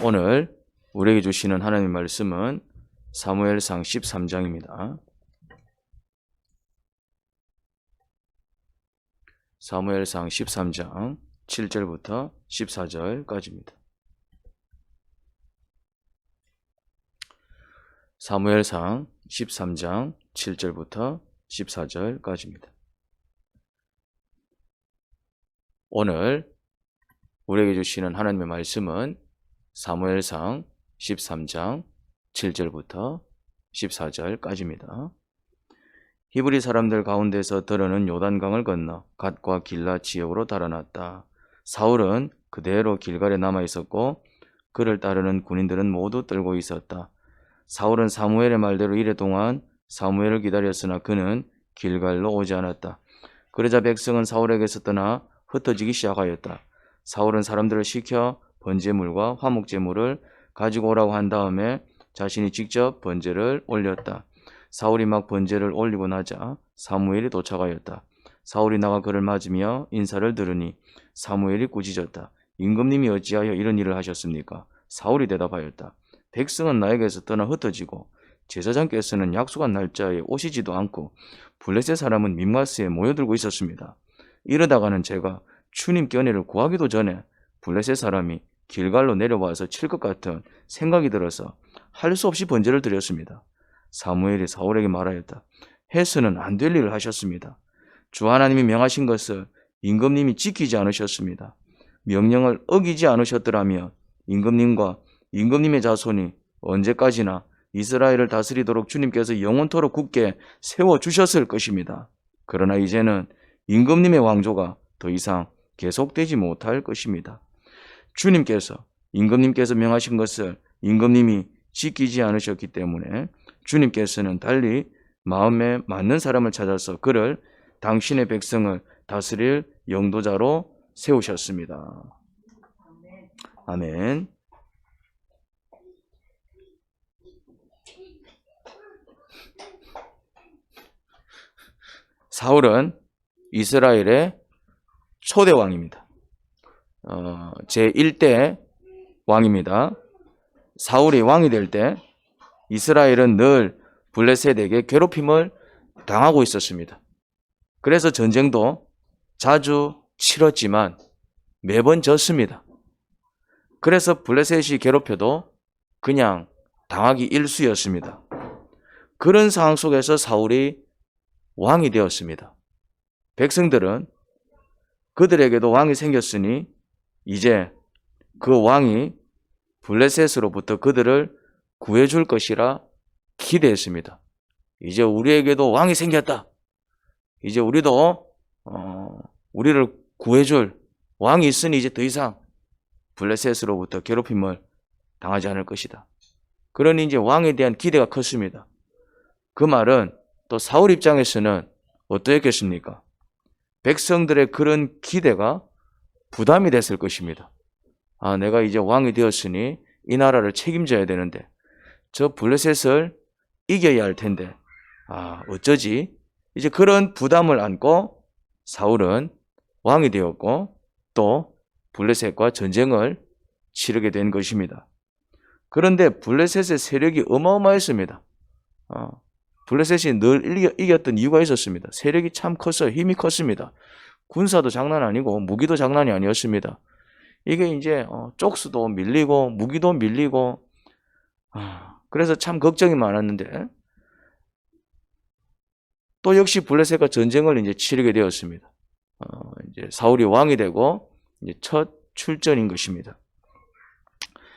오늘 우리에게 주시는 하나님의 말씀은 사무엘상 13장입니다. 사무엘상 13장 7절부터 14절까지입니다. 사무엘상 13장 7절부터 14절까지입니다. 오늘 우리에게 주시는 하나님의 말씀은 사무엘상 13장 7절부터 14절까지입니다. 히브리 사람들 가운데서 더러는 요단강을 건너 갓과 길라 지역으로 달아났다. 사울은 그대로 길갈에 남아 있었고 그를 따르는 군인들은 모두 떨고 있었다. 사울은 사무엘의 말대로 이래 동안 사무엘을 기다렸으나 그는 길갈로 오지 않았다. 그러자 백성은 사울에게서 떠나 흩어지기 시작하였다. 사울은 사람들을 시켜 번제물과 화목제물을 가지고 오라고 한 다음에 자신이 직접 번제를 올렸다. 사울이 막 번제를 올리고 나자 사무엘이 도착하였다. 사울이 나가 그를 맞으며 인사를 들으니 사무엘이 꾸짖었다. 임금님이 어찌하여 이런 일을 하셨습니까? 사울이 대답하였다. 백성은 나에게서 떠나 흩어지고 제사장께서는 약속한 날짜에 오시지도 않고 블레셋 사람은 밋마스에 모여들고 있었습니다. 이러다가는 제가 주님께 은혜를 구하기도 전에 블레셋 사람이 길갈로 내려와서 칠 것 같은 생각이 들어서 할 수 없이 번제를 드렸습니다. 사무엘이 사울에게 말하였다. 해서는 안 될 일을 하셨습니다. 주 하나님이 명하신 것을 임금님이 지키지 않으셨습니다. 명령을 어기지 않으셨더라면 임금님과 임금님의 자손이 언제까지나 이스라엘을 다스리도록 주님께서 영원토록 굳게 세워주셨을 것입니다. 그러나 이제는 임금님의 왕조가 더 이상 계속되지 못할 것입니다. 주님께서 임금님께서 명하신 것을 임금님이 지키지 않으셨기 때문에 주님께서는 달리 마음에 맞는 사람을 찾아서 그를 당신의 백성을 다스릴 영도자로 세우셨습니다. 아멘. 사울은 이스라엘의 초대 왕입니다. 제1대 왕입니다. 사울이 왕이 될 때 이스라엘은 늘 블레셋에게 괴롭힘을 당하고 있었습니다. 그래서 전쟁도 자주 치렀지만 매번 졌습니다. 그래서 블레셋이 괴롭혀도 그냥 당하기 일쑤였습니다. 그런 상황 속에서 사울이 왕이 되었습니다. 백성들은 그들에게도 왕이 생겼으니 이제 그 왕이 블레셋으로부터 그들을 구해줄 것이라 기대했습니다. 이제 우리에게도 왕이 생겼다. 이제 우리도 우리를 구해줄 왕이 있으니 이제 더 이상 블레셋으로부터 괴롭힘을 당하지 않을 것이다. 그러니 이제 왕에 대한 기대가 컸습니다. 그 말은 또 사울 입장에서는 어떠했겠습니까? 백성들의 그런 기대가 부담이 됐을 것입니다. 아, 내가 이제 왕이 되었으니 이 나라를 책임져야 되는데 저 블레셋을 이겨야 할 텐데 어쩌지? 이제 그런 부담을 안고 사울은 왕이 되었고 또 블레셋과 전쟁을 치르게 된 것입니다. 그런데 블레셋의 세력이 어마어마했습니다. 블레셋이 늘 이겼던 이유가 있었습니다. 세력이 참 컸어요. 힘이 컸습니다. 군사도 장난 아니고 무기도 장난이 아니었습니다. 이게 이제 쪽수도 밀리고 무기도 밀리고 그래서 참 걱정이 많았는데 또 역시 블레셋과 전쟁을 이제 치르게 되었습니다. 이제 사울이 왕이 되고 이제 첫 출전인 것입니다.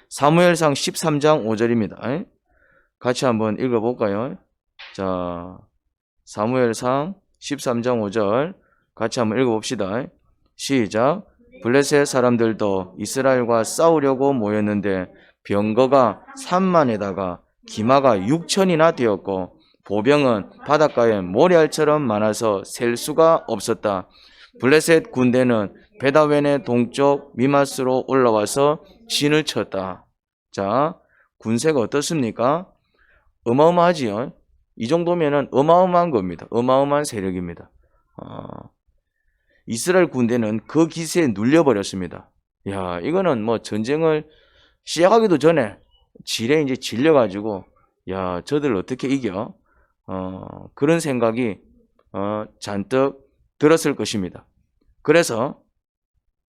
사무엘상 13장 5절입니다. 같이 한번 읽어볼까요? 자, 사무엘상 13장 5절 같이 한번 읽어봅시다. 시작. 블레셋 사람들도 이스라엘과 싸우려고 모였는데 병거가 3만에다가 기마가 6천이나 되었고 보병은 바닷가에 모래알처럼 많아서 셀 수가 없었다. 블레셋 군대는 베다웬의 동쪽 미마스로 올라와서 진을 쳤다. 자, 군세가 어떻습니까? 어마어마하지요. 이 정도면은 어마어마한 겁니다. 어마어마한 세력입니다. 이스라엘 군대는 그 기세에 눌려버렸습니다. 야, 이거는 뭐 전쟁을 시작하기도 전에 지레 이제 질려가지고 야, 저들 어떻게 이겨? 그런 생각이 잔뜩 들었을 것입니다. 그래서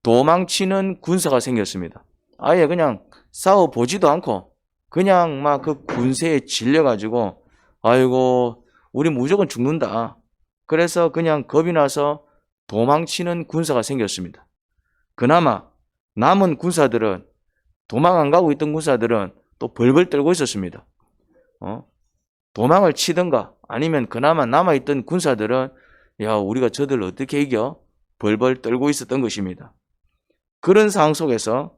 도망치는 군사가 생겼습니다. 아예 그냥 싸워보지도 않고 그냥 막 그 군세에 질려가지고 아이고 우리 무조건 죽는다. 그래서 그냥 겁이 나서 도망치는 군사가 생겼습니다. 그나마 남은 군사들은 도망 안 가고 있던 군사들은 또 벌벌 떨고 있었습니다. 도망을 치든가 아니면 그나마 남아있던 군사들은 야 우리가 저들 어떻게 이겨? 벌벌 떨고 있었던 것입니다. 그런 상황 속에서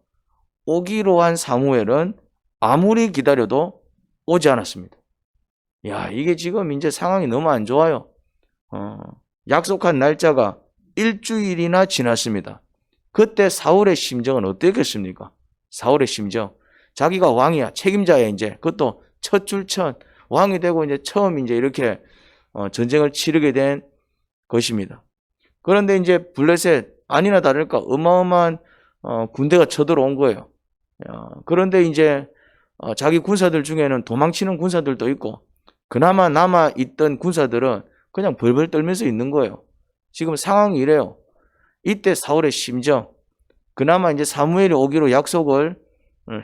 오기로 한 사무엘은 아무리 기다려도 오지 않았습니다. 야 이게 지금 이제 상황이 너무 안 좋아요. 약속한 날짜가 일주일이나 지났습니다. 그때 사울의 심정은 어땠겠습니까? 사울의 심정. 자기가 왕이야, 책임자야 이제. 그것도 첫 출천 왕이 되고 이제 처음 이제 이렇게 전쟁을 치르게 된 것입니다. 그런데 이제 블레셋 아니나 다를까 어마어마한 군대가 쳐들어온 거예요. 그런데 이제 자기 군사들 중에는 도망치는 군사들도 있고 그나마 남아있던 군사들은 그냥 벌벌 떨면서 있는 거예요. 지금 상황이 이래요. 이때 사울의 심정, 그나마 이제 사무엘이 오기로 약속을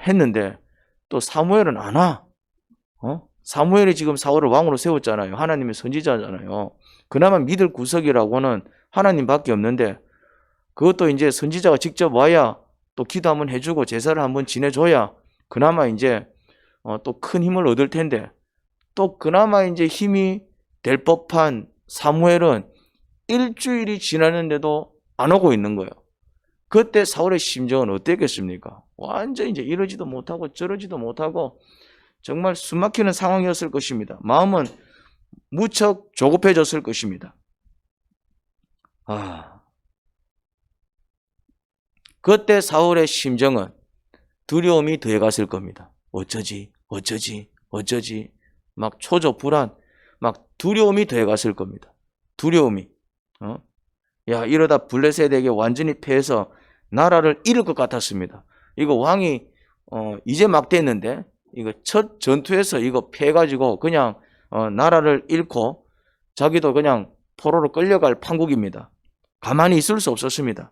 했는데 또 사무엘은 안 와. 사무엘이 지금 사울을 왕으로 세웠잖아요. 하나님의 선지자잖아요. 그나마 믿을 구석이라고는 하나님밖에 없는데 그것도 이제 선지자가 직접 와야 또 기도 한번 해주고 제사를 한번 지내줘야 그나마 이제 또 큰 힘을 얻을 텐데 또 그나마 이제 힘이 될 법한 사무엘은 일주일이 지났는데도 안 오고 있는 거예요. 그때 사울의 심정은 어땠겠습니까? 완전 이제 이러지도 못하고 저러지도 못하고 정말 숨막히는 상황이었을 것입니다. 마음은 무척 조급해졌을 것입니다. 그때 사울의 심정은 두려움이 더해갔을 겁니다. 어쩌지 막 초조 불안 막 두려움이 더해갔을 겁니다. 두려움이 야 이러다 블레셋에게 완전히 패해서 나라를 잃을 것 같았습니다. 이거 왕이 이제 막 됐는데 이거 첫 전투에서 이거 패해가지고 그냥 나라를 잃고 자기도 그냥 포로로 끌려갈 판국입니다. 가만히 있을 수 없었습니다.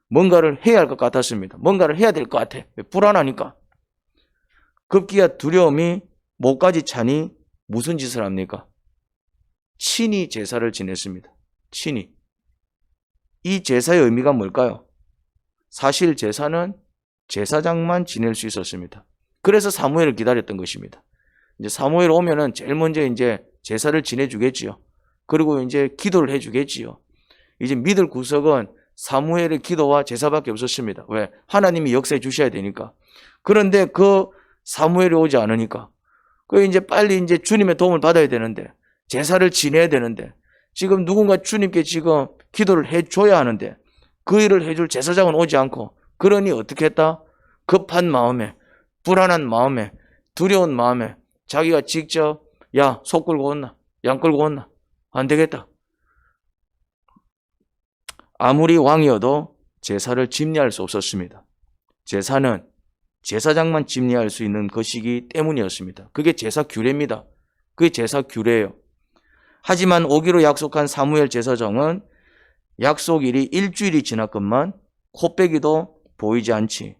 뭔가를 해야 할 것 같았습니다. 뭔가를 해야 될 것 같아. 불안하니까. 급기야 두려움이 목까지 차니 무슨 짓을 합니까? 친히 제사를 지냈습니다. 친히. 이 제사의 의미가 뭘까요? 사실 제사는 제사장만 지낼 수 있었습니다. 그래서 사무엘을 기다렸던 것입니다. 이제 사무엘 오면은 제일 먼저 이제 제사를 지내주겠지요. 그리고 이제 기도를 해주겠지요. 이제 믿을 구석은 사무엘의 기도와 제사밖에 없었습니다. 왜? 하나님이 역사해 주셔야 되니까. 그런데 그 사무엘이 오지 않으니까. 그 이제 빨리 이제 주님의 도움을 받아야 되는데, 제사를 지내야 되는데, 지금 누군가 주님께 지금 기도를 해줘야 하는데, 그 일을 해줄 제사장은 오지 않고, 그러니 어떻게 했다? 급한 마음에, 불안한 마음에, 두려운 마음에, 자기가 직접, 야, 소 끌고 온나? 양 끌고 온나? 안 되겠다. 아무리 왕이어도 제사를 집례할 수 없었습니다. 제사는 제사장만 집례할 수 있는 것이기 때문이었습니다. 그게 제사 규례입니다. 그게 제사 규례예요. 하지만 오기로 약속한 사무엘 제사장은 약속일이 일주일이 지났건만 코빼기도 보이지 않지.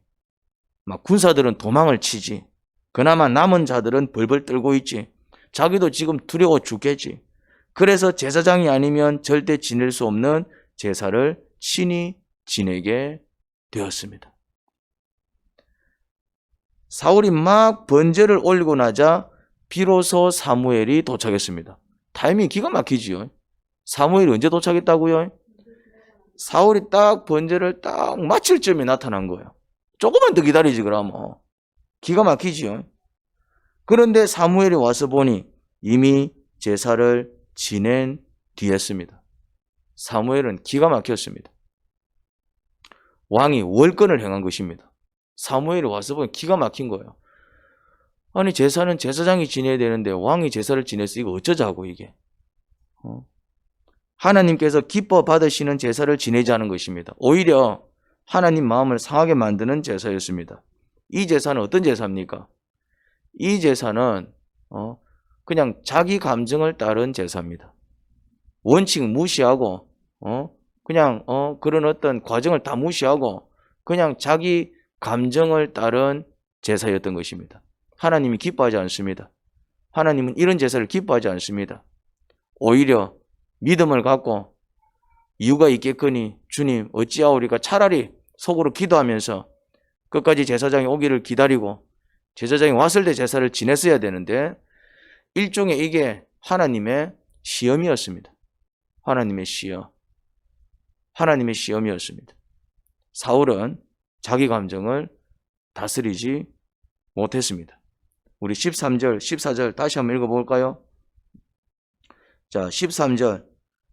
막 군사들은 도망을 치지. 그나마 남은 자들은 벌벌 떨고 있지. 자기도 지금 두려워 죽겠지. 그래서 제사장이 아니면 절대 지낼 수 없는 제사를 친히 지내게 되었습니다. 사울이 막 번제를 올리고 나자 비로소 사무엘이 도착했습니다. 타이밍이 기가 막히지요. 사무엘이 언제 도착했다고요? 사울이 딱 번제를 딱 마칠 쯤에 나타난 거예요. 조금만 더 기다리지 그러면. 기가 막히지요. 그런데 사무엘이 와서 보니 이미 제사를 지낸 뒤였습니다. 사무엘은 기가 막혔습니다. 왕이 월권을 행한 것입니다. 사무엘이 와서 보니 기가 막힌 거예요. 아니 제사는 제사장이 지내야 되는데 왕이 제사를 지냈어. 이거 어쩌자고 이게. 하나님께서 기뻐 받으시는 제사를 지내자는 것입니다. 오히려 하나님 마음을 상하게 만드는 제사였습니다. 이 제사는 어떤 제사입니까? 이 제사는 그냥 자기 감정을 따른 제사입니다. 원칙 무시하고 그냥 그런 어떤 과정을 다 무시하고 그냥 자기 감정을 따른 제사였던 것입니다. 하나님이 기뻐하지 않습니다. 하나님은 이런 제사를 기뻐하지 않습니다. 오히려 믿음을 갖고 이유가 있겠거니 주님 어찌하오리까 차라리 속으로 기도하면서 끝까지 제사장이 오기를 기다리고 제사장이 왔을 때 제사를 지냈어야 되는데 일종의 이게 하나님의 시험이었습니다. 하나님의 시험. 하나님의 시험이었습니다. 사울은 자기 감정을 다스리지 못했습니다. 우리 13절, 14절 다시 한번 읽어볼까요? 자, 13절,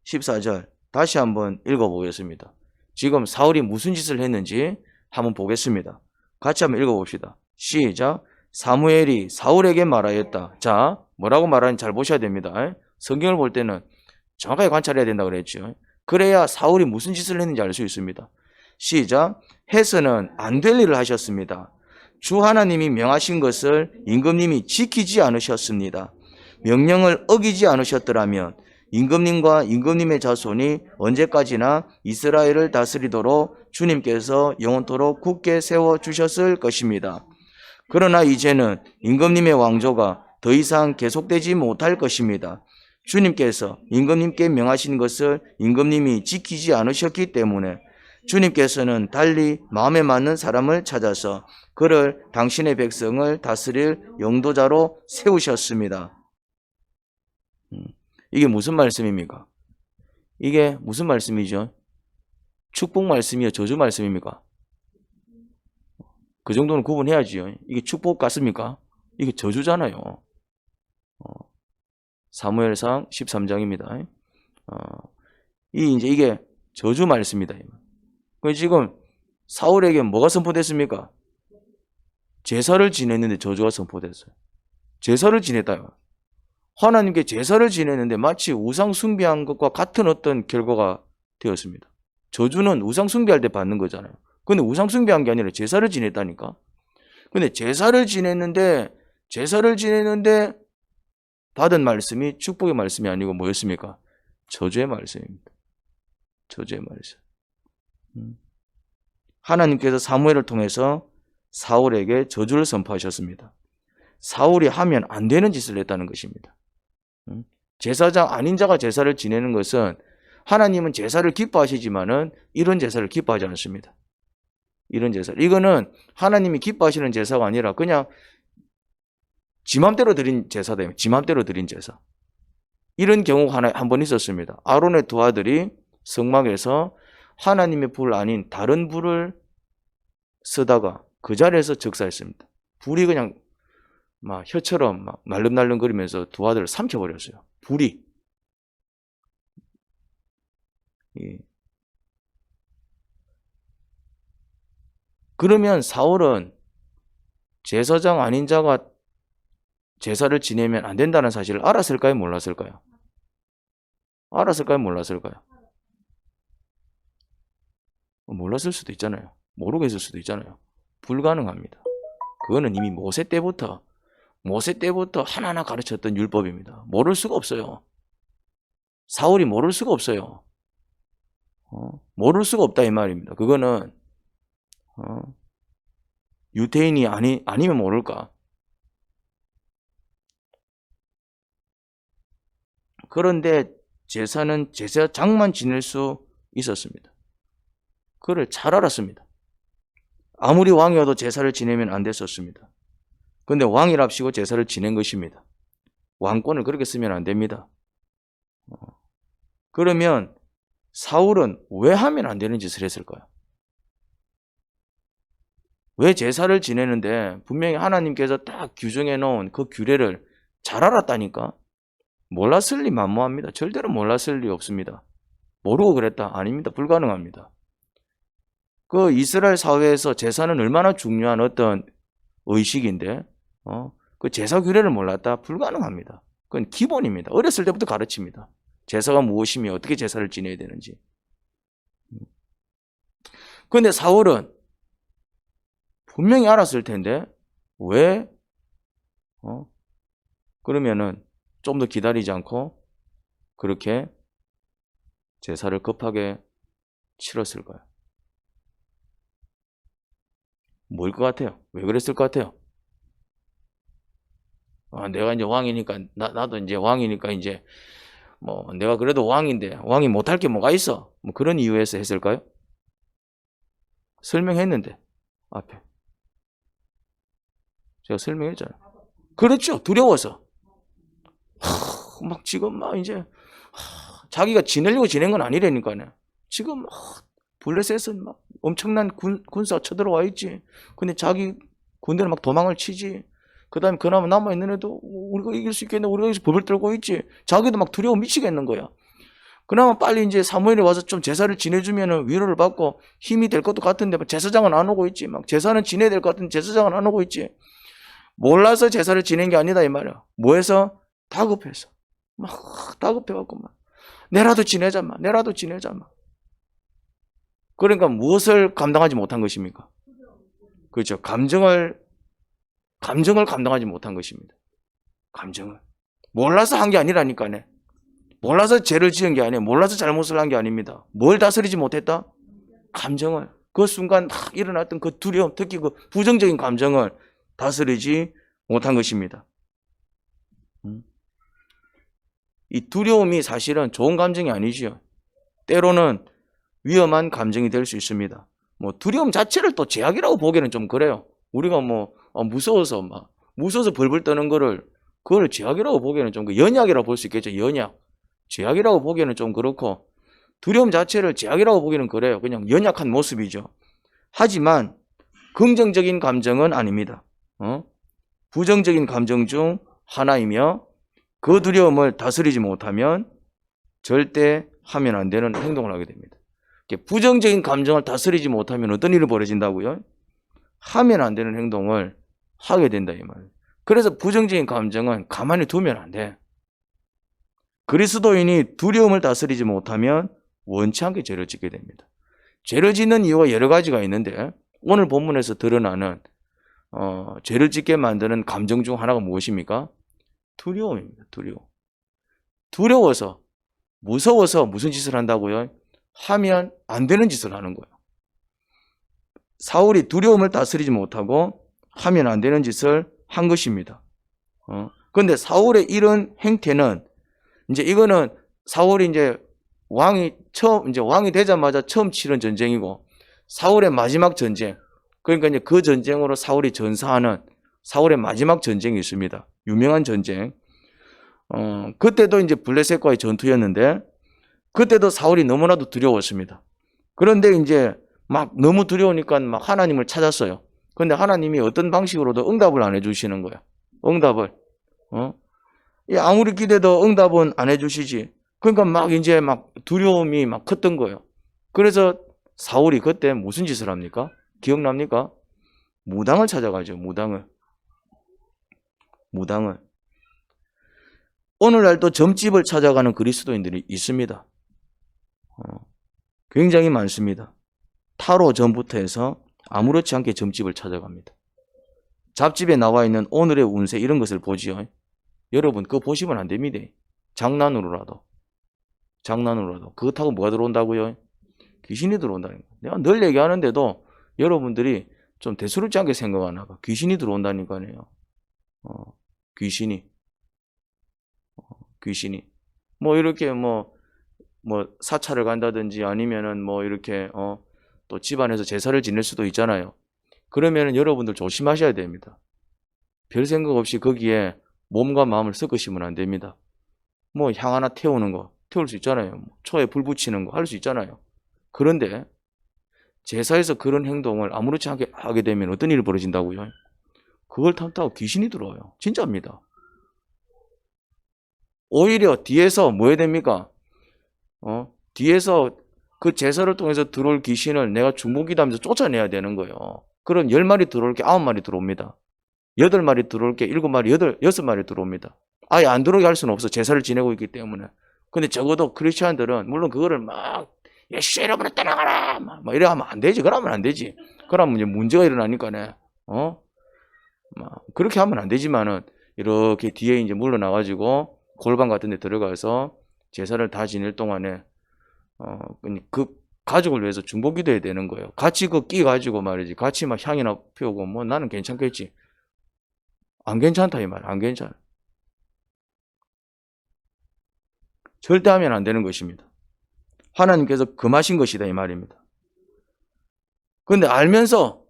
14절 다시 한번 읽어보겠습니다. 지금 사울이 무슨 짓을 했는지 한번 보겠습니다. 같이 한번 읽어봅시다. 시작. 사무엘이 사울에게 말하였다. 자, 뭐라고 말하는지 잘 보셔야 됩니다. 성경을 볼 때는 정확하게 관찰해야 된다고 그랬죠. 그래야 사울이 무슨 짓을 했는지 알 수 있습니다. 시작. 해서는 안 될 일을 하셨습니다. 주 하나님이 명하신 것을 임금님이 지키지 않으셨습니다. 명령을 어기지 않으셨더라면 임금님과 임금님의 자손이 언제까지나 이스라엘을 다스리도록 주님께서 영원토록 굳게 세워주셨을 것입니다. 그러나 이제는 임금님의 왕조가 더 이상 계속되지 못할 것입니다. 주님께서 임금님께 명하신 것을 임금님이 지키지 않으셨기 때문에 주님께서는 달리 마음에 맞는 사람을 찾아서 그를 당신의 백성을 다스릴 영도자로 세우셨습니다. 이게 무슨 말씀입니까? 이게 무슨 말씀이죠? 축복 말씀이요? 저주 말씀입니까? 그 정도는 구분해야지요. 이게 축복 같습니까? 이게 저주잖아요. 사무엘상 13장입니다. 이게 저주 말씀이다. 지금 사울에게 뭐가 선포됐습니까? 제사를 지냈는데 저주가 선포됐어요. 제사를 지냈다요. 하나님께 제사를 지냈는데 마치 우상 숭배한 것과 같은 어떤 결과가 되었습니다. 저주는 우상 숭배할 때 받는 거잖아요. 근데 우상 숭배한 게 아니라 제사를 지냈다니까. 근데 제사를 지냈는데 받은 말씀이 축복의 말씀이 아니고 뭐였습니까? 저주의 말씀입니다. 저주의 말씀. 하나님께서 사무엘을 통해서 사울에게 저주를 선포하셨습니다. 사울이 하면 안 되는 짓을 했다는 것입니다. 제사장 아닌 자가 제사를 지내는 것은 하나님은 제사를 기뻐하시지만은 이런 제사를 기뻐하지 않습니다. 이런 제사. 이거는 하나님이 기뻐하시는 제사가 아니라 그냥 지맘대로 드린 제사다. 지맘대로 드린 제사. 이런 경우가 한 번 있었습니다. 아론의 두 아들이 성막에서 하나님의 불 아닌 다른 불을 쓰다가 그 자리에서 적사했습니다. 불이 그냥 막 혀처럼 막 날름날름거리면서 두 아들을 삼켜버렸어요. 불이. 그러면 사울은 제사장 아닌 자가 제사를 지내면 안 된다는 사실을 알았을까요? 몰랐을까요? 알았을까요? 몰랐을까요? 몰랐을 수도 있잖아요. 모르고 있을 수도 있잖아요. 불가능합니다. 그거는 이미 모세 때부터 하나하나 가르쳤던 율법입니다. 모를 수가 없어요. 사울이 모를 수가 없어요. 모를 수가 없다 이 말입니다. 그거는 유대인이 아니면 모를까? 그런데 제사는 제사장만 지낼 수 있었습니다. 그를 잘 알았습니다. 아무리 왕이어도 제사를 지내면 안 됐었습니다. 그런데 왕이랍시고 제사를 지낸 것입니다. 왕권을 그렇게 쓰면 안 됩니다. 그러면 사울은 왜 하면 안 되는 짓을 했을까요? 왜 제사를 지내는데 분명히 하나님께서 딱 규정해 놓은 그 규례를 잘 알았다니까? 몰랐을 리 만무합니다. 절대로 몰랐을 리 없습니다. 모르고 그랬다? 아닙니다. 불가능합니다. 그 이스라엘 사회에서 제사는 얼마나 중요한 어떤 의식인데 그 제사 규례를 몰랐다? 불가능합니다. 그건 기본입니다. 어렸을 때부터 가르칩니다. 제사가 무엇이며 어떻게 제사를 지내야 되는지. 그런데 사울은 분명히 알았을 텐데 왜 그러면은 좀 더 기다리지 않고 그렇게 제사를 급하게 치렀을까요? 뭘 것 같아요? 왜 그랬을 것 같아요? 내가 이제 왕이니까 나도 이제 왕이니까 이제 뭐 내가 그래도 왕인데 왕이 못할 게 뭐가 있어? 뭐 그런 이유에서 했을까요? 설명했는데 앞에 제가 설명했잖아요. 그렇죠. 두려워서. 막 지금 막 이제 자기가 지내려고 지낸 건 아니라니까요. 지금 블레셋은 막 엄청난 군사가 쳐들어와 있지. 근데 자기 군대는 막 도망을 치지. 그 다음에 그나마 남아있는 애도 우리가 이길 수 있겠네. 우리가 여기서 벌벌 떨고 있지. 자기도 막 두려워 미치겠는 거야. 그나마 빨리 이제 사무엘이 와서 좀 제사를 지내주면 위로를 받고 힘이 될 것도 같은데 제사장은 안 오고 있지. 막 제사는 지내야 될 것 같은데 제사장은 안 오고 있지. 몰라서 제사를 지낸 게 아니다 이 말이야. 뭐해서? 다급해서. 막 다급해갖고 막 내라도 지내자 막 내라도 지내자 막. 그러니까 무엇을 감당하지 못한 것입니까? 그렇죠. 감정을 감당하지 못한 것입니다. 감정을. 몰라서 한 게 아니라니까요. 몰라서 죄를 지은 게 아니에요. 몰라서 잘못을 한 게 아닙니다. 뭘 다스리지 못했다? 감정을. 그 순간 막 일어났던 그 두려움, 특히 그 부정적인 감정을 다스리지 못한 것입니다. 이 두려움이 사실은 좋은 감정이 아니지요. 때로는 위험한 감정이 될 수 있습니다. 뭐 두려움 자체를 또 죄악이라고 보기에는 좀 그래요. 우리가 뭐 무서워서 벌벌 떠는 그걸 죄악이라고 보기에는 좀 연약이라고 볼 수 있겠죠. 연약. 죄악이라고 보기에는 좀 그렇고 두려움 자체를 죄악이라고 보기에는 그래요. 그냥 연약한 모습이죠. 하지만 긍정적인 감정은 아닙니다. 부정적인 감정 중 하나이며 그 두려움을 다스리지 못하면 절대 하면 안 되는 행동을 하게 됩니다. 부정적인 감정을 다스리지 못하면 어떤 일이 벌어진다고요? 하면 안 되는 행동을 하게 된다 이 말이에요. 그래서 부정적인 감정은 가만히 두면 안 돼. 그리스도인이 두려움을 다스리지 못하면 원치 않게 죄를 짓게 됩니다. 죄를 짓는 이유가 여러 가지가 있는데 오늘 본문에서 드러나는 죄를 짓게 만드는 감정 중 하나가 무엇입니까? 두려움입니다. 두려워서 무서워서 무슨 짓을 한다고요? 하면 안 되는 짓을 하는 거예요. 사울이 두려움을 다스리지 못하고 하면 안 되는 짓을 한 것입니다. 그런데 사울의 이런 행태는 이거는 사울이 왕이 되자마자 처음 치른 전쟁이고 사울의 마지막 전쟁. 그러니까 그 전쟁으로 사울이 전사하는 사울의 마지막 전쟁이 있습니다. 유명한 전쟁. 그때도 블레셋과의 전투였는데 그때도 사울이 너무나도 두려웠습니다. 그런데 막 너무 두려우니까 막 하나님을 찾았어요. 그런데 하나님이 어떤 방식으로도 응답을 안 해주시는 거야. 응답을. 아무리 기대도 응답은 안 해주시지. 그러니까 막 두려움이 막 컸던 거예요. 그래서 사울이 그때 무슨 짓을 합니까? 기억납니까? 무당을 찾아가죠. 무당을. 오늘날도 점집을 찾아가는 그리스도인들이 있습니다. 굉장히 많습니다. 타로 전부터 해서 아무렇지 않게 점집을 찾아갑니다. 잡집에 나와 있는 오늘의 운세 이런 것을 보지요. 여러분 그거 보시면 안 됩니다. 장난으로라도. 그것하고 뭐가 들어온다고요? 귀신이 들어온다는 거예요. 내가 늘 얘기하는데도 여러분들이 좀 대수롭지 않게 생각하나 봐. 귀신이 들어온다니까요. 귀신이. 뭐 이렇게 뭐 사찰을 간다든지 아니면은 뭐 이렇게 또 집안에서 제사를 지낼 수도 있잖아요. 그러면은 여러분들 조심하셔야 됩니다. 별 생각 없이 거기에 몸과 마음을 섞으시면 안 됩니다. 뭐 향 하나 태울 수 있잖아요. 초에 불 붙이는 거 할 수 있잖아요. 그런데 제사에서 그런 행동을 아무렇지 않게 하게 되면 어떤 일이 벌어진다고요? 그걸 탓하고 귀신이 들어와요. 진짜입니다. 오히려 뒤에서 뭐 해야 됩니까? 뒤에서 그 제사를 통해서 들어올 귀신을 내가 중보기도하면서 쫓아내야 되는 거예요. 그럼 10마리 들어올 게 9마리 들어옵니다. 8마리 들어올 게 7마리, 6마리 들어옵니다. 아예 안 들어오게 할 수는 없어. 제사를 지내고 있기 때문에. 근데 적어도 크리스찬들은 물론 그거를 막 예수 이름으로 떠나가라 막 이래 하면 안 되지. 그러면 안 되지. 그러면 이제 문제가 일어나니까네. 그렇게 하면 안 되지만은 이렇게 뒤에 이제 물러나가지고 골방 같은 데 들어가서 제사를 다 지낼 동안에 그 가족을 위해서 중보기도해야 되는 거예요. 같이 그 끼가지고 말이지. 같이 막 향이나 피우고 뭐 나는 괜찮겠지. 안 괜찮다 이 말. 안 괜찮아. 절대 하면 안 되는 것입니다. 하나님께서 금하신 것이다 이 말입니다. 그런데 알면서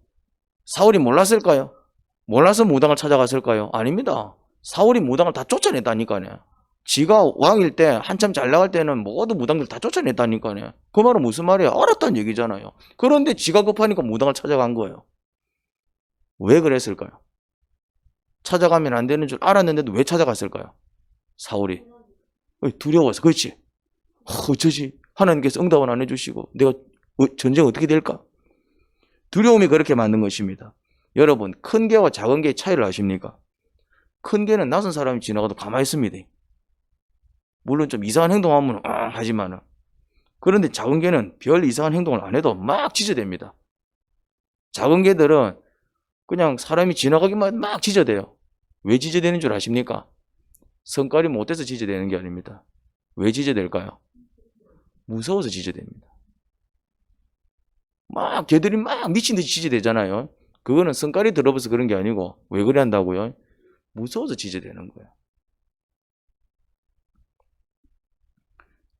사울이 몰랐을까요? 몰라서 무당을 찾아갔을까요? 아닙니다. 사울이 무당을 다 쫓아냈다니까요. 지가 왕일 때 한참 잘 나갈 때는 모든 무당들 다 쫓아냈다니까요. 그 말은 무슨 말이에요? 알았다는 얘기잖아요. 그런데 지가 급하니까 무당을 찾아간 거예요. 왜 그랬을까요? 찾아가면 안 되는 줄 알았는데도 왜 찾아갔을까요? 사울이 두려워서. 그렇지. 어쩌지? 하나님께서 응답은 안 해주시고 내가 전쟁 어떻게 될까? 두려움이 그렇게 만든 것입니다. 여러분, 큰 개와 작은 개의 차이를 아십니까? 큰 개는 낯선 사람이 지나가도 가만히 있습니다. 물론 좀 이상한 행동하면 하지만은. 그런데 작은 개는 별 이상한 행동을 안 해도 막 짖어댑니다. 작은 개들은 그냥 사람이 지나가기만 막 짖어대요. 왜 짖어대는 줄 아십니까? 성깔이 못돼서 짖어대는 게 아닙니다. 왜 짖어댈까요? 무서워서 짖어댑니다. 막 개들이 막 미친 듯이 짖어대잖아요. 그거는 성깔이 더러워서 그런 게 아니고 왜 그래 한다고요? 무서워서 짖어대는 거예요.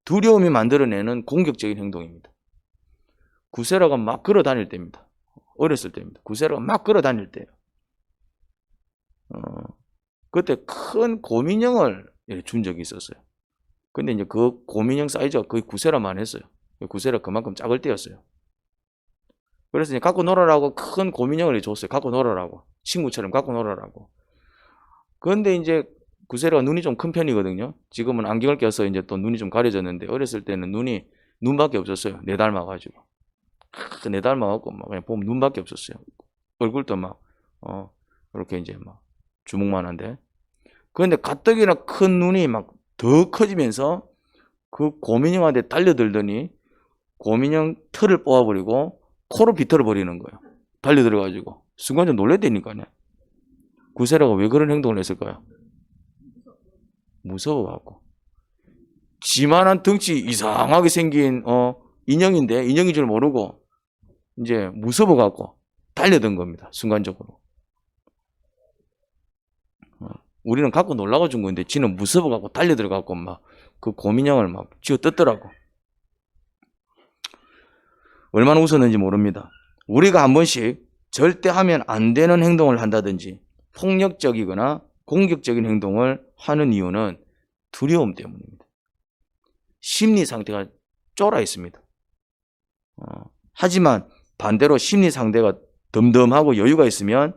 두려움이 만들어내는 공격적인 행동입니다. 구세라가 막 걸어 다닐 때입니다. 어렸을 때입니다. 구세라가 막 걸어 다닐 때예요. 그때 큰 곰인형을 준 적이 있었어요. 근데 이제 그 곰인형 사이즈가 거의 구세라만 했어요. 구세라 그만큼 작을 때였어요. 그래서 이제 갖고 놀아라고 큰 곰인형을 줬어요. 갖고 놀아라고. 친구처럼 갖고 놀아라고. 그런데 이제 구세라가 눈이 좀 큰 편이거든요. 지금은 안경을 껴서 이제 또 눈이 좀 가려졌는데 어렸을 때는 눈밖에 없었어요. 내 닮아가지고. 내 닮아갖고 막 그냥 보면 눈밖에 없었어요. 얼굴도 막 이렇게 이제 막 주먹만한데. 그런데 가뜩이나 큰 눈이 막 더 커지면서 그 곰인형한테 달려들더니 곰인형 털을 뽑아버리고 코로 비틀어버리는 거예요. 달려들어가지고. 순간 좀 놀랬다니까요. 구세라가 왜 그런 행동을 했을까요? 무서워갖고. 지만한 덩치 이상하게 생긴 인형인데 인형인 줄 모르고 이제 무서워갖고 달려든 겁니다. 순간적으로. 우리는 갖고 놀라고 준 건데 지는 무서워갖고 달려들어갖고 막 그 곰인형을 막 쥐어 뜯더라고. 얼마나 웃었는지 모릅니다. 우리가 한 번씩 절대 하면 안 되는 행동을 한다든지 폭력적이거나 공격적인 행동을 하는 이유는 두려움 때문입니다. 심리 상태가 쫄아 있습니다. 하지만 반대로 심리 상태가 덤덤하고 여유가 있으면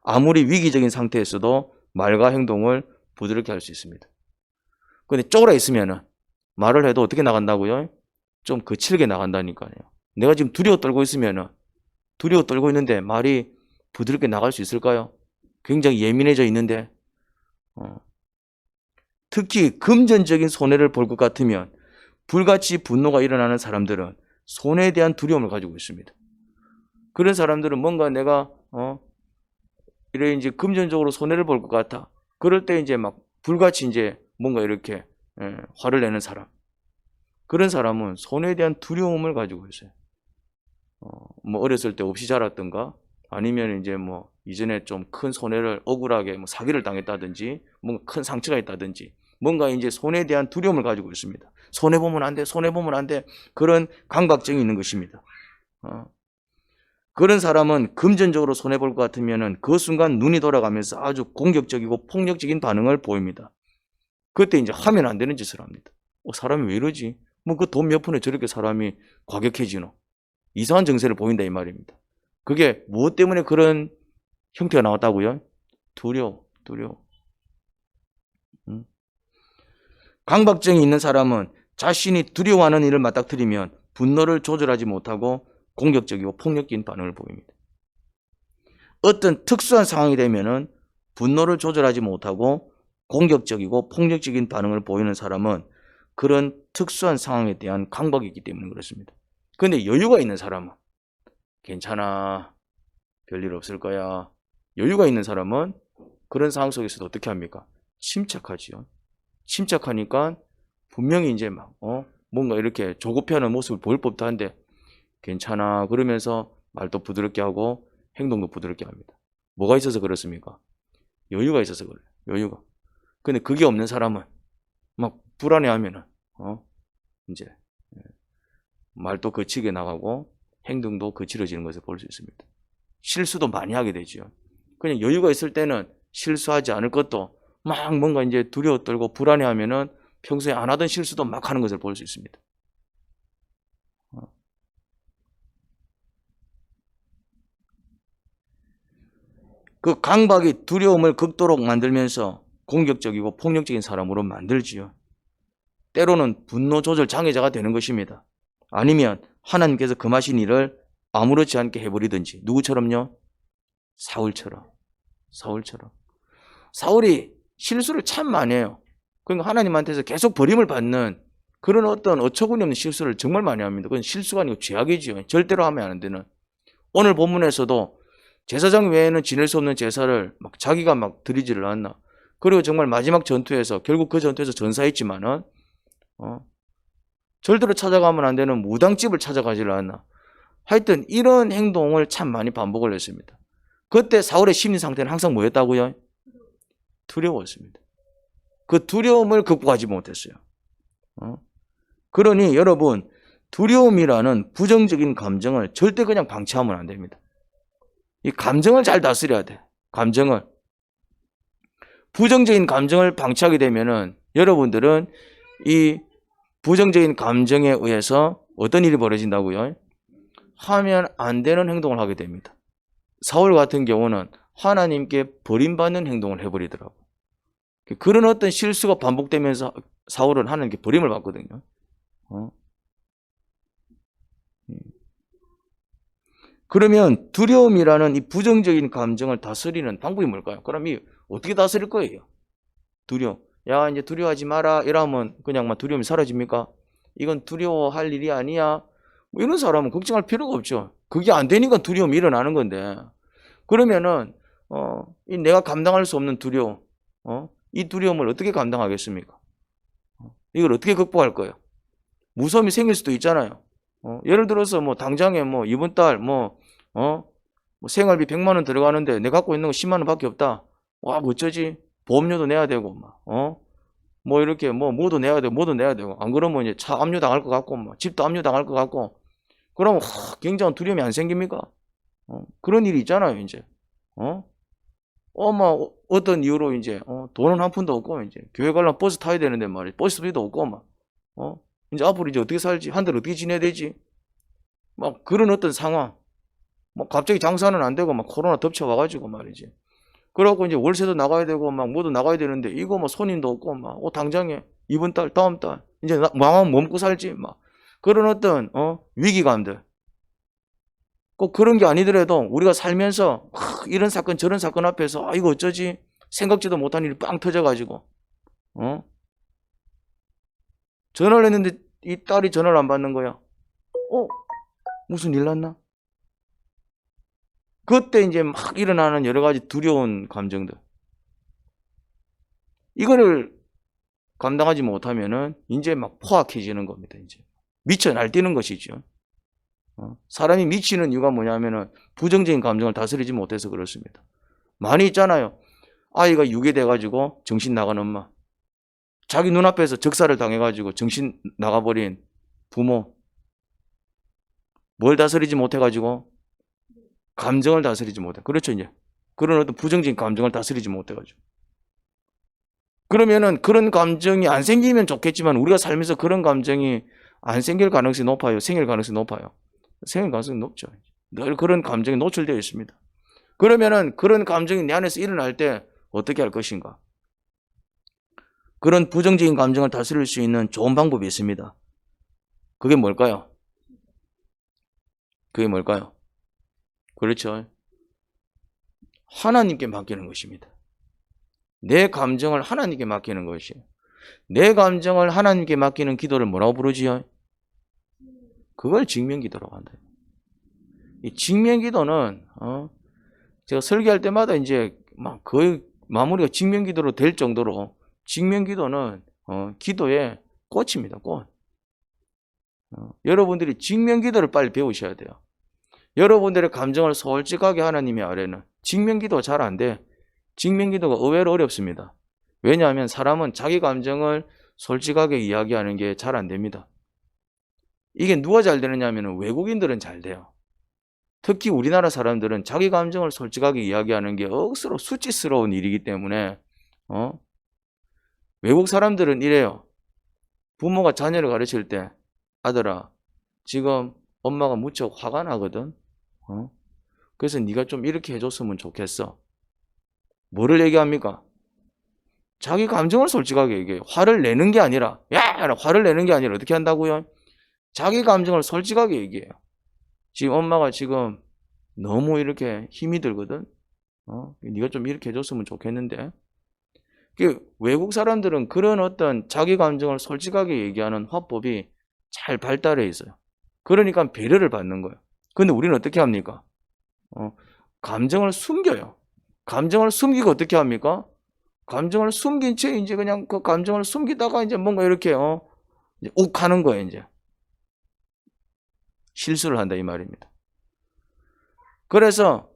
아무리 위기적인 상태에서도 말과 행동을 부드럽게 할 수 있습니다. 근데 쫄아 있으면 말을 해도 어떻게 나간다고요? 좀 거칠게 나간다니까요. 내가 지금 두려워 떨고 있으면 두려워 떨고 있는데 말이 부드럽게 나갈 수 있을까요? 굉장히 예민해져 있는데 특히 금전적인 손해를 볼 것 같으면 불같이 분노가 일어나는 사람들은 손해에 대한 두려움을 가지고 있습니다. 그런 사람들은 뭔가 내가 이래 이제 금전적으로 손해를 볼 것 같아. 그럴 때 이제 막 불같이 이제 뭔가 이렇게 화를 내는 사람. 그런 사람은 손해에 대한 두려움을 가지고 있어요. 뭐 어렸을 때 없이 자랐던가 아니면 이제 뭐 이전에 좀 큰 손해를 억울하게 뭐 사기를 당했다든지 뭔가 큰 상처가 있다든지 뭔가 이제 손해에 대한 두려움을 가지고 있습니다. 손해 보면 안 돼, 손해 보면 안 돼. 그런 강박증이 있는 것입니다. 그런 사람은 금전적으로 손해 볼 것 같으면은 그 순간 눈이 돌아가면서 아주 공격적이고 폭력적인 반응을 보입니다. 그때 이제 하면 안 되는 짓을 합니다. 사람이 왜 이러지? 뭐 그 돈 몇 푼에 저렇게 사람이 과격해지노? 이상한 정세를 보인다 이 말입니다. 그게 무엇 때문에 그런 형태가 나왔다고요? 두려워. 강박증이 있는 사람은 자신이 두려워하는 일을 맞닥뜨리면 분노를 조절하지 못하고 공격적이고 폭력적인 반응을 보입니다. 어떤 특수한 상황이 되면은 분노를 조절하지 못하고 공격적이고 폭력적인 반응을 보이는 사람은 그런 특수한 상황에 대한 강박이 있기 때문에 그렇습니다. 그런데 여유가 있는 사람은 괜찮아, 별일 없을 거야, 여유가 있는 사람은 그런 상황 속에서도 어떻게 합니까? 침착하지요. 침착하니까 분명히 이제 막 뭔가 이렇게 조급해하는 모습을 보일 법도 한데 괜찮아 그러면서 말도 부드럽게 하고 행동도 부드럽게 합니다. 뭐가 있어서 그렇습니까? 여유가 있어서 그래요. 여유가. 근데 그게 없는 사람은 막 불안해하면은 이제 말도 거치게 나가고 행동도 거칠어지는 것을 볼 수 있습니다. 실수도 많이 하게 되죠. 그냥 여유가 있을 때는 실수하지 않을 것도 막 뭔가 이제 두려워 떨고 불안해하면은 평소에 안 하던 실수도 막 하는 것을 볼 수 있습니다. 그 강박이 두려움을 극도로 만들면서 공격적이고 폭력적인 사람으로 만들지요. 때로는 분노 조절 장애자가 되는 것입니다. 아니면 하나님께서 금하신 일을 아무렇지 않게 해버리든지. 누구처럼요? 사울처럼. 사울이 실수를 참 많이 해요. 그러니까 하나님한테서 계속 버림을 받는 그런 어떤 어처구니 없는 실수를 정말 많이 합니다. 그건 실수가 아니고 죄악이지요. 절대로 하면 안 되는. 오늘 본문에서도 제사장 외에는 지낼 수 없는 제사를 막 자기가 막 드리지를 않나. 그리고 정말 마지막 전투에서 결국 그 전투에서 전사했지만은 절대로 찾아가면 안 되는 무당집을 찾아가지를 않나. 하여튼 이런 행동을 참 많이 반복을 했습니다. 그때 사울의 심리 상태는 항상 뭐였다고요? 두려웠습니다. 그 두려움을 극복하지 못했어요. 그러니 여러분 두려움이라는 부정적인 감정을 절대 그냥 방치하면 안 됩니다. 이 감정을 잘 다스려야 돼. 감정을. 부정적인 감정을 방치하게 되면은 여러분들은 이 부정적인 감정에 의해서 어떤 일이 벌어진다고요? 하면 안 되는 행동을 하게 됩니다. 사울 같은 경우는 하나님께 버림받는 행동을 해버리더라고. 그런 어떤 실수가 반복되면서 사울은 하나님께 버림을 받거든요. 그러면 두려움이라는 이 부정적인 감정을 다스리는 방법이 뭘까요? 그럼 이 어떻게 다스릴 거예요? 두려움. 야, 이제 두려워하지 마라. 이러면 그냥 막 두려움이 사라집니까? 이건 두려워할 일이 아니야. 뭐 이런 사람은 걱정할 필요가 없죠. 그게 안 되니까 두려움이 일어나는 건데. 그러면은 이 내가 감당할 수 없는 두려움, 이 두려움을 어떻게 감당하겠습니까? 이걸 어떻게 극복할 거예요? 무서움이 생길 수도 있잖아요. 예를 들어서 뭐 당장에 뭐 이번 달 뭐 생활비 100만 원 들어가는데 내가 갖고 있는 거 10만 원밖에 없다. 와, 뭐 어쩌지? 보험료도 내야 되고 막 뭐 이렇게 뭐 뭐도 내야 되고 안 그러면 이제 차 압류 당할 것 같고 뭐 집도 압류 당할 것 같고 그러면 굉장한 두려움이 안 생깁니까? 그런 일이 있잖아요, 이제. 뭐 어떤 이유로 이제 돈은 한 푼도 없고 이제 교회 가려면 버스 타야 되는데 말이야. 버스비도 없고 막 이제 앞으로 이제 어떻게 살지? 한 달 어떻게 지내야 되지? 막 그런 어떤 상황. 뭐 갑자기 장사는 안 되고 막 코로나 덮쳐와가지고 말이지. 그래갖고 이제 월세도 나가야 되고 막 뭐도 나가야 되는데 이거 뭐 손님도 없고 막 당장에 이번 달 다음 달 이제 망하면 뭐 먹고 살지 막 그런 어떤 위기감들. 꼭 그런 게 아니더라도 우리가 살면서 이런 사건 저런 사건 앞에서 이거 어쩌지? 생각지도 못한 일이 빵 터져가지고 전화를 했는데 이 딸이 전화를 안 받는 거야. 무슨 일 났나? 그때 이제 막 일어나는 여러 가지 두려운 감정들. 이거를 감당하지 못하면은 이제 막 포악해지는 겁니다. 이제 미쳐 날뛰는 것이죠. 사람이 미치는 이유가 뭐냐면은 부정적인 감정을 다스리지 못해서 그렇습니다. 많이 있잖아요. 아이가 유괴돼가지고 정신 나간 엄마. 자기 눈앞에서 적살을 당해가지고 정신 나가버린 부모. 뭘 다스리지 못해가지고 감정을 다스리지 못해. 그렇죠, 이제. 그런 어떤 부정적인 감정을 다스리지 못해가지고. 그러면은 그런 감정이 안 생기면 좋겠지만 우리가 살면서 그런 감정이 안 생길 가능성이 높아요. 생길 가능성이 높아요. 생길 가능성이 높죠. 늘 그런 감정이 노출되어 있습니다. 그러면은 그런 감정이 내 안에서 일어날 때 어떻게 할 것인가? 그런 부정적인 감정을 다스릴 수 있는 좋은 방법이 있습니다. 그게 뭘까요? 그렇죠. 하나님께 맡기는 것입니다. 내 감정을 하나님께 맡기는 것이에요. 내 감정을 하나님께 맡기는 기도를 뭐라고 부르지요? 그걸 직면기도라고 한다. 이 직면기도는 제가 설교할 때마다 이제 막 거의 마무리가 직면기도로 될 정도로 직면기도는 기도의 꽃입니다. 꽃. 여러분들이 직면기도를 빨리 배우셔야 돼요. 여러분들의 감정을 솔직하게 하나님의 아래는 직면기도가 잘 안 돼. 직면기도가 의외로 어렵습니다. 왜냐하면 사람은 자기 감정을 솔직하게 이야기하는 게 잘 안 됩니다. 이게 누가 잘 되느냐 하면 외국인들은 잘 돼요. 특히 우리나라 사람들은 자기 감정을 솔직하게 이야기하는 게 억수로 수치스러운 일이기 때문에 외국 사람들은 이래요. 부모가 자녀를 가르칠 때 아들아 지금 엄마가 무척 화가 나거든. 그래서 네가 좀 이렇게 해줬으면 좋겠어. 뭐를 얘기합니까? 자기 감정을 솔직하게 얘기해요. 화를 내는 게 아니라 화를 내는 게 아니라 어떻게 한다고요? 자기 감정을 솔직하게 얘기해요. 지금 엄마가 지금 너무 이렇게 힘이 들거든. 네가 좀 이렇게 해줬으면 좋겠는데. 외국 사람들은 그런 어떤 자기 감정을 솔직하게 얘기하는 화법이 잘 발달해 있어요. 그러니까 배려를 받는 거예요. 근데 우리는 어떻게 합니까? 감정을 숨겨요. 감정을 숨기고 어떻게 합니까? 감정을 숨긴 채 이제 그냥 그 감정을 숨기다가 이제 뭔가 이렇게 이제 욱 하는 거예요, 이제. 실수를 한다 이 말입니다. 그래서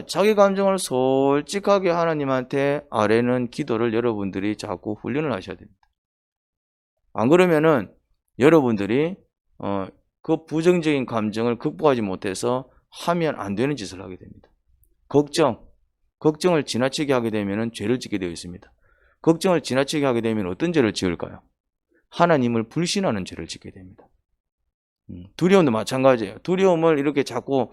자기 감정을 솔직하게 하나님한테 아뢰는 기도를 여러분들이 자꾸 훈련을 하셔야 됩니다. 안 그러면은 여러분들이 그 부정적인 감정을 극복하지 못해서 하면 안 되는 짓을 하게 됩니다. 걱정을 지나치게 하게 되면 죄를 짓게 되어 있습니다. 걱정을 지나치게 하게 되면 어떤 죄를 지을까요? 하나님을 불신하는 죄를 짓게 됩니다. 두려움도 마찬가지예요. 두려움을 이렇게 자꾸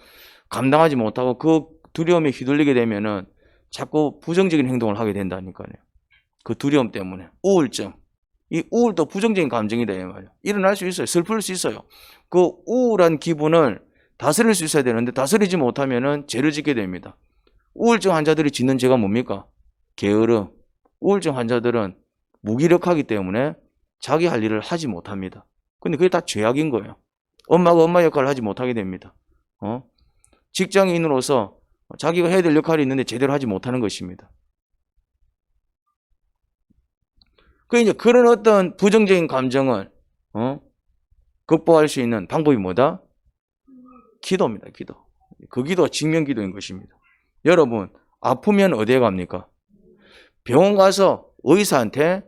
감당하지 못하고 그 두려움에 휘둘리게 되면은 자꾸 부정적인 행동을 하게 된다니까요. 그 두려움 때문에. 우울증. 이 우울도 부정적인 감정이다 이 말이에요. 일어날 수 있어요. 슬플 수 있어요. 그 우울한 기분을 다스릴 수 있어야 되는데 다스리지 못하면은 죄를 짓게 됩니다. 우울증 환자들이 짓는 죄가 뭡니까? 게으름. 우울증 환자들은 무기력하기 때문에 자기 할 일을 하지 못합니다. 근데 그게 다 죄악인 거예요. 엄마가 엄마 역할을 하지 못하게 됩니다. 직장인으로서 자기가 해야 될 역할이 있는데 제대로 하지 못하는 것입니다. 이제 그런 어떤 부정적인 감정을 극복할 수 있는 방법이 뭐다? 기도입니다. 기도. 그 기도가 직면기도인 것입니다. 여러분 아프면 어디에 갑니까? 병원 가서 의사한테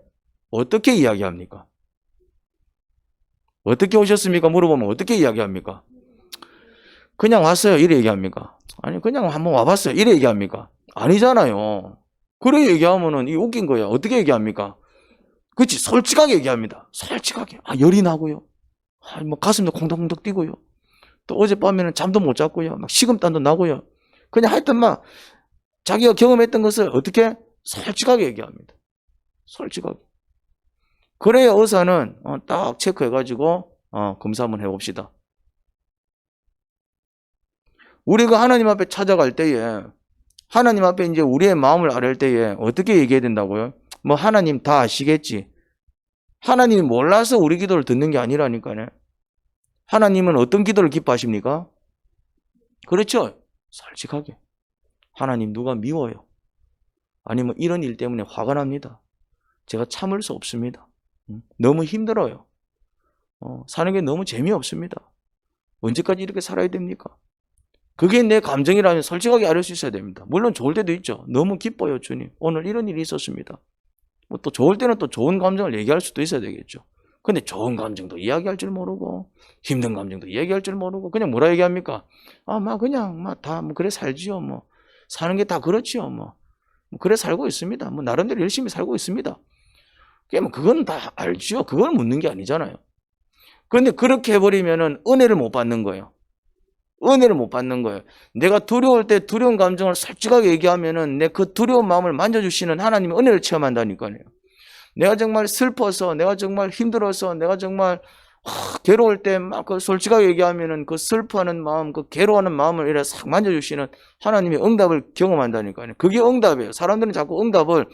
어떻게 이야기합니까? 어떻게 오셨습니까? 물어보면 어떻게 이야기합니까? 그냥 왔어요. 이래 얘기합니까? 아니 그냥 한번 와봤어요. 이래 얘기합니까? 아니잖아요. 그래 얘기하면은 이 웃긴 거야. 어떻게 얘기합니까? 그렇지. 솔직하게 얘기합니다. 솔직하게. 열이 나고요. 뭐 가슴도 콩닥콩닥 뛰고요. 또 어젯밤에는 잠도 못 잤고요. 막 식은땀도 나고요. 그냥 하여튼 막 자기가 경험했던 것을 어떻게 솔직하게 얘기합니다. 솔직하게. 그래야 의사는 딱 체크해가지고 검사 한번 해봅시다. 우리가 하나님 앞에 찾아갈 때에 하나님 앞에 이제 우리의 마음을 아뢰 때에 어떻게 얘기해야 된다고요? 뭐 하나님 다 아시겠지. 하나님이 몰라서 우리 기도를 듣는 게 아니라니까요. 하나님은 어떤 기도를 기뻐하십니까? 그렇죠. 솔직하게. 하나님 누가 미워요. 아니면 이런 일 때문에 화가 납니다. 제가 참을 수 없습니다. 너무 힘들어요. 사는 게 너무 재미없습니다. 언제까지 이렇게 살아야 됩니까? 그게 내 감정이라면 솔직하게 아뢰 수 있어야 됩니다. 물론 좋을 때도 있죠. 너무 기뻐요, 주님. 오늘 이런 일이 있었습니다. 뭐 또 좋을 때는 또 좋은 감정을 얘기할 수도 있어야 되겠죠. 근데 좋은 감정도 이야기할 줄 모르고 힘든 감정도 이야기할 줄 모르고 그냥 뭐라 얘기합니까? 그냥 다 그래 살지요. 뭐 사는 게 다 그렇지요. 뭐 그래 살고 있습니다. 뭐 나름대로 열심히 살고 있습니다. 그건 다 알지요. 그걸 묻는 게 아니잖아요. 그런데 그렇게 해버리면은 은혜를 못 받는 거예요. 은혜를 못 받는 거예요. 내가 두려울 때 두려운 감정을 솔직하게 얘기하면은 내 그 두려운 마음을 만져주시는 하나님의 은혜를 체험한다니까요. 내가 정말 슬퍼서, 내가 정말 힘들어서, 내가 정말 괴로울 때 막 그 솔직하게 얘기하면은 그 슬퍼하는 마음, 그 괴로워하는 마음을 이렇게 싹 만져주시는 하나님의 응답을 경험한다니까요. 그게 응답이에요. 사람들은 자꾸 응답을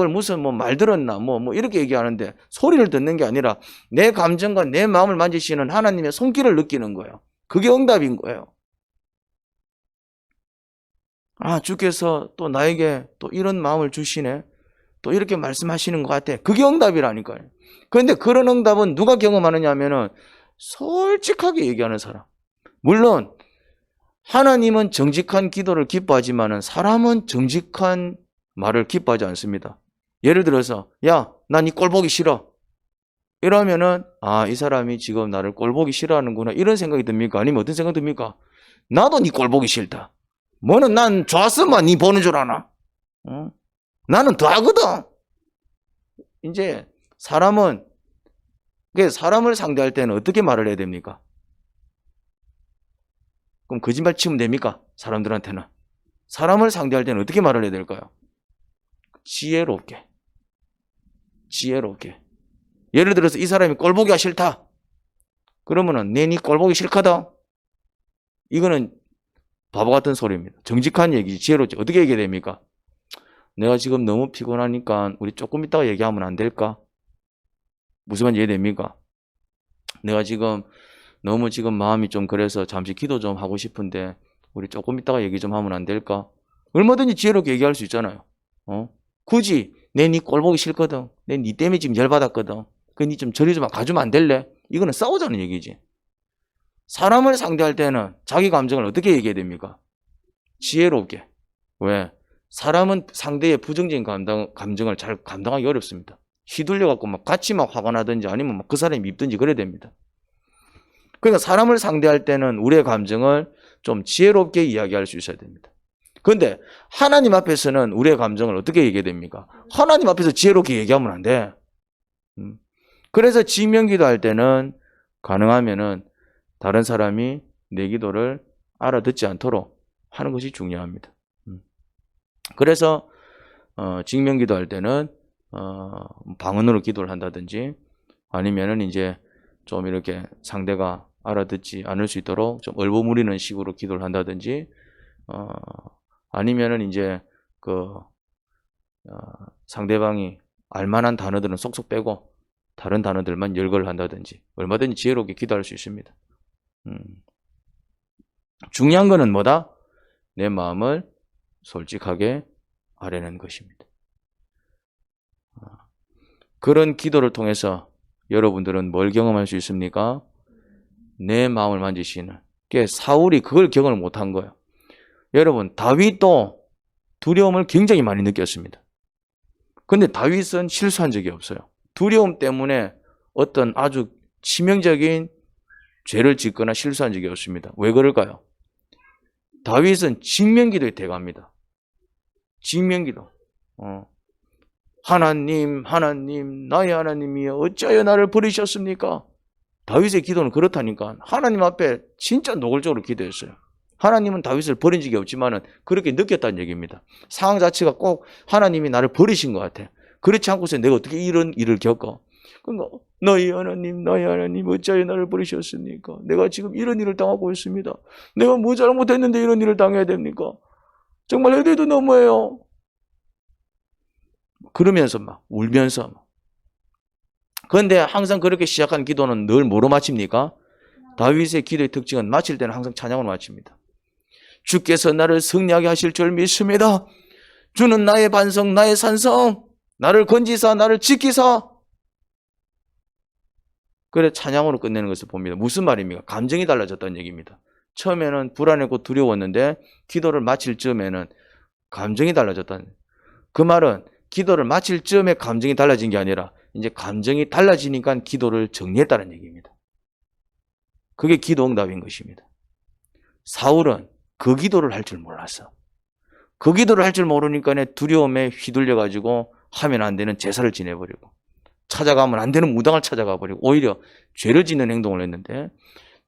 무슨 뭐 말 들었나, 뭐 이렇게 얘기하는데 소리를 듣는 게 아니라 내 감정과 내 마음을 만지시는 하나님의 손길을 느끼는 거예요. 그게 응답인 거예요. 아, 주께서 또 나에게 또 이런 마음을 주시네. 또 이렇게 말씀하시는 것 같아. 그게 응답이라니까요. 그런데 그런 응답은 누가 경험하느냐 하면은 솔직하게 얘기하는 사람. 물론 하나님은 정직한 기도를 기뻐하지만은 사람은 정직한 말을 기뻐하지 않습니다. 예를 들어서 야, 난 이 꼴 보기 싫어. 이러면은 아, 이 사람이 지금 나를 꼴 보기 싫어하는구나 이런 생각이 듭니까? 아니면 어떤 생각이 듭니까? 나도 네 꼴 보기 싫다. 뭐는 난 좋았으면 네 보는 줄 아나? 어? 나는 더 하거든. 이제 사람은 사람을 상대할 때는 어떻게 말을 해야 됩니까? 그럼 거짓말 치면 됩니까? 사람들한테는. 사람을 상대할 때는 어떻게 말을 해야 될까요? 지혜롭게. 지혜롭게. 예를 들어서 이 사람이 꼴 보기가 싫다. 그러면은 내 니 꼴 보기 싫거든. 이거는 바보 같은 소리입니다. 정직한 얘기지. 지혜롭지. 어떻게 얘기해야 됩니까? 내가 지금 너무 피곤하니까 우리 조금 이따가 얘기하면 안 될까? 무슨 말인지 이해됩니까? 내가 지금 너무 지금 마음이 좀 그래서 잠시 기도 좀 하고 싶은데 우리 조금 이따가 얘기 좀 하면 안 될까? 얼마든지 지혜롭게 얘기할 수 있잖아요. 굳이 내 니 꼴 보기 싫거든. 내 니 때문에 지금 열받았거든. 그 니 좀 저리 좀 가주면 안 될래? 이거는 싸우자는 얘기지. 사람을 상대할 때는 자기 감정을 어떻게 얘기해야 됩니까? 지혜롭게. 왜? 사람은 상대의 부정적인 감정을 잘 감당하기 어렵습니다. 휘둘려갖고 막 같이 막 화가 나든지 아니면 막 그 사람이 밉든지 그래야 됩니다. 그러니까 사람을 상대할 때는 우리의 감정을 좀 지혜롭게 이야기할 수 있어야 됩니다. 그런데 하나님 앞에서는 우리의 감정을 어떻게 얘기해야 됩니까? 하나님 앞에서 지혜롭게 얘기하면 안 돼. 그래서 지명기도 할 때는 가능하면은 다른 사람이 내 기도를 알아듣지 않도록 하는 것이 중요합니다. 그래서 직면기도 할 때는 방언으로 기도를 한다든지 아니면은 이제 좀 이렇게 상대가 알아듣지 않을 수 있도록 좀 얼버무리는 식으로 기도를 한다든지 아니면은 이제 상대방이 알만한 단어들은 쏙쏙 빼고 다른 단어들만 열거를 한다든지 얼마든지 지혜롭게 기도할 수 있습니다. 중요한 거는 뭐다? 내 마음을 솔직하게 아뢰는 것입니다. 그런 기도를 통해서 여러분들은 뭘 경험할 수 있습니까? 내 마음을 만지시는. 사울이 그걸 경험을 못한 거예요. 여러분, 다윗도 두려움을 굉장히 많이 느꼈습니다. 근데 다윗은 실수한 적이 없어요. 두려움 때문에 어떤 아주 치명적인 죄를 짓거나 실수한 적이 없습니다. 왜 그럴까요? 다윗은 직면기도에 대갑니다. 직면기도. 하나님, 하나님, 나의 하나님이여 어찌하여 나를 버리셨습니까? 다윗의 기도는 그렇다니까. 하나님 앞에 진짜 노골적으로 기도했어요. 하나님은 다윗을 버린 적이 없지만은 그렇게 느꼈다는 얘기입니다. 상황 자체가 꼭 하나님이 나를 버리신 것 같아. 그렇지 않고서 내가 어떻게 이런 일을 겪어? 그러니까 너희 하나님, 나의 하나님 어찌하여 나를 버리셨습니까? 내가 지금 이런 일을 당하고 있습니다. 내가 뭐 잘못했는데 이런 일을 당해야 됩니까? 정말 해도 너무해요. 그러면서 막 울면서 막. 그런데 항상 그렇게 시작한 기도는 늘 뭐로 마칩니까? 다윗의 기도의 특징은 마칠 때는 항상 찬양으로 마칩니다. 주께서 나를 승리하게 하실 줄 믿습니다. 주는 나의 반성, 나의 산성, 나를 건지사, 나를 지키사. 그래 찬양으로 끝내는 것을 봅니다. 무슨 말입니까? 감정이 달라졌다는 얘기입니다. 처음에는 불안했고 두려웠는데 기도를 마칠 즈음에는 감정이 달라졌다는 얘기입니다. 그 말은 기도를 마칠 즈음에 감정이 달라진 게 아니라 이제 감정이 달라지니까 기도를 정리했다는 얘기입니다. 그게 기도 응답인 것입니다. 사울은 그 기도를 할 줄 몰랐어. 그 기도를 할 줄 모르니까 두려움에 휘둘려가지고 하면 안 되는 제사를 지내버리고 찾아가면 안 되는 무당을 찾아가 버리고 오히려 죄를 짓는 행동을 했는데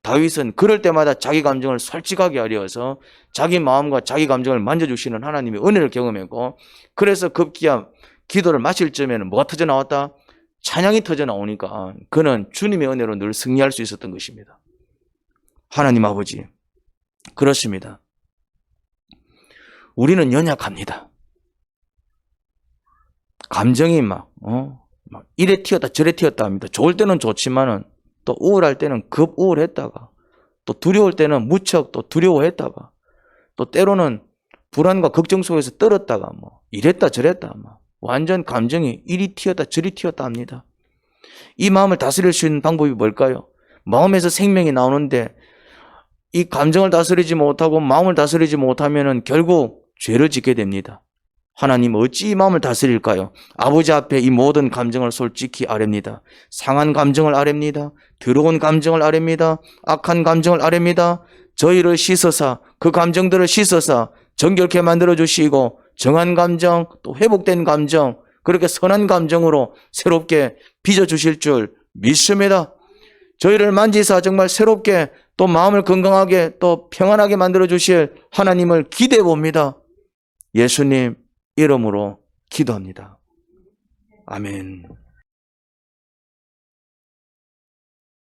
다윗은 그럴 때마다 자기 감정을 솔직하게 아뢰어서 자기 마음과 자기 감정을 만져주시는 하나님의 은혜를 경험했고 그래서 급기야 기도를 마칠 즈음에는 뭐가 터져 나왔다? 찬양이 터져 나오니까 그는 주님의 은혜로 늘 승리할 수 있었던 것입니다. 하나님 아버지, 그렇습니다. 우리는 연약합니다. 감정이 막 이래 튀었다 저래 튀었다 합니다. 좋을 때는 좋지만은 또 우울할 때는 급 우울했다가 또 두려울 때는 무척 또 두려워했다가 또 때로는 불안과 걱정 속에서 떨었다가 뭐 이랬다 저랬다 뭐 완전 감정이 이리 튀었다 저리 튀었다 합니다. 이 마음을 다스릴 수 있는 방법이 뭘까요? 마음에서 생명이 나오는데 이 감정을 다스리지 못하고 마음을 다스리지 못하면 결국 죄를 짓게 됩니다. 하나님 어찌 이 마음을 다스릴까요? 아버지 앞에 이 모든 감정을 솔직히 아뢰입니다. 상한 감정을 아뢰입니다. 더러운 감정을 아뢰입니다. 악한 감정을 아뢰입니다. 저희를 씻어서 그 감정들을 씻어서 정결케 만들어 주시고 정한 감정 또 회복된 감정 그렇게 선한 감정으로 새롭게 빚어주실 줄 믿습니다. 저희를 만지사 정말 새롭게 또 마음을 건강하게 또 평안하게 만들어 주실 하나님을 기대해 봅니다. 예수님 이름으로 기도합니다. 아멘.